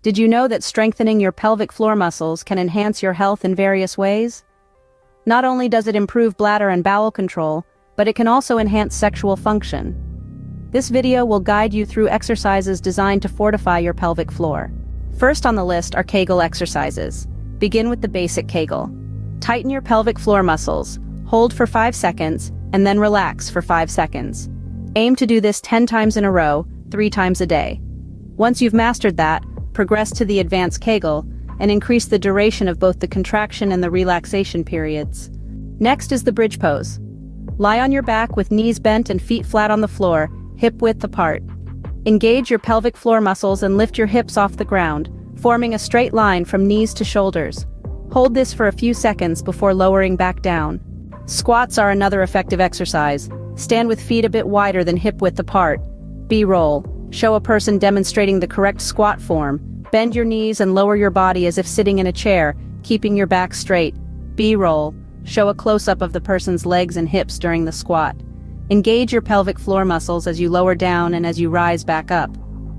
Did you know that strengthening your pelvic floor muscles can enhance your health in various ways? Not only does it improve bladder and bowel control, but it can also enhance sexual function. This video will guide you through exercises designed to fortify your pelvic floor. First on the list are Kegel exercises. Begin with the basic Kegel. Tighten your pelvic floor muscles, hold for 5 seconds, and then relax for 5 seconds. Aim to do this 10 times in a row, 3 times a day. Once you've mastered that, progress to the advanced Kegel, and increase the duration of both the contraction and the relaxation periods. Next is the bridge pose. Lie on your back with knees bent and feet flat on the floor, hip width apart. Engage your pelvic floor muscles and lift your hips off the ground, forming a straight line from knees to shoulders. Hold this for a few seconds before lowering back down. Squats are another effective exercise. Stand with feet a bit wider than hip width apart. B-roll. Show a person demonstrating the correct squat form. Bend your knees and lower your body as if sitting in a chair, keeping your back straight. B-roll. Show a close-up of the person's legs and hips during the squat. Engage your pelvic floor muscles as you lower down and as you rise back up.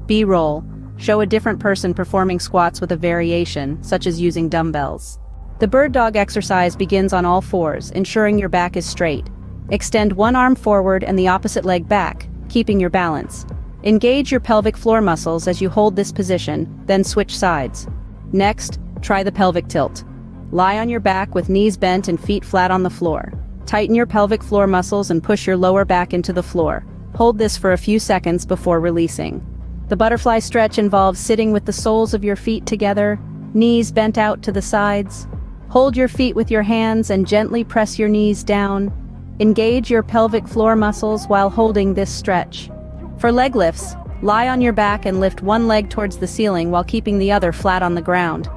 B-roll. Show a different person performing squats with a variation, such as using dumbbells. The bird dog exercise begins on all fours, ensuring your back is straight. Extend one arm forward and the opposite leg back, keeping your balance. Engage your pelvic floor muscles as you hold this position, then switch sides. Next, try the pelvic tilt. Lie on your back with knees bent and feet flat on the floor. Tighten your pelvic floor muscles and push your lower back into the floor. Hold this for a few seconds before releasing. The butterfly stretch involves sitting with the soles of your feet together, knees bent out to the sides. Hold your feet with your hands and gently press your knees down. Engage your pelvic floor muscles while holding this stretch. For leg lifts, lie on your back and lift one leg towards the ceiling while keeping the other flat on the ground.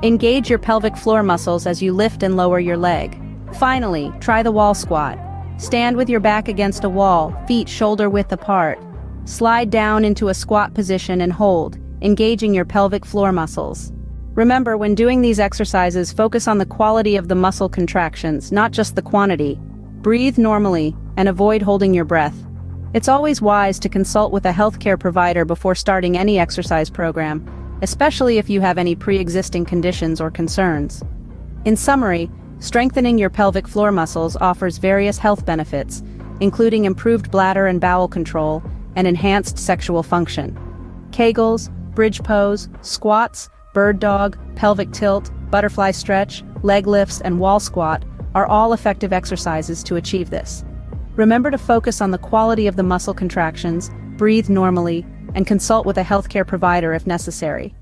Engage your pelvic floor muscles as you lift and lower your leg. Finally, try the wall squat. Stand with your back against a wall, feet shoulder width apart. Slide down into a squat position and hold, engaging your pelvic floor muscles. Remember, when doing these exercises, focus on the quality of the muscle contractions, not just the quantity. Breathe normally and avoid holding your breath. It's always wise to consult with a healthcare provider before starting any exercise program, especially if you have any pre-existing conditions or concerns. In summary, strengthening your pelvic floor muscles offers various health benefits, including improved bladder and bowel control, and enhanced sexual function. Kegels, bridge pose, squats, bird dog, pelvic tilt, butterfly stretch, leg lifts, and wall squat are all effective exercises to achieve this. Remember to focus on the quality of the muscle contractions, breathe normally, and consult with a healthcare provider if necessary.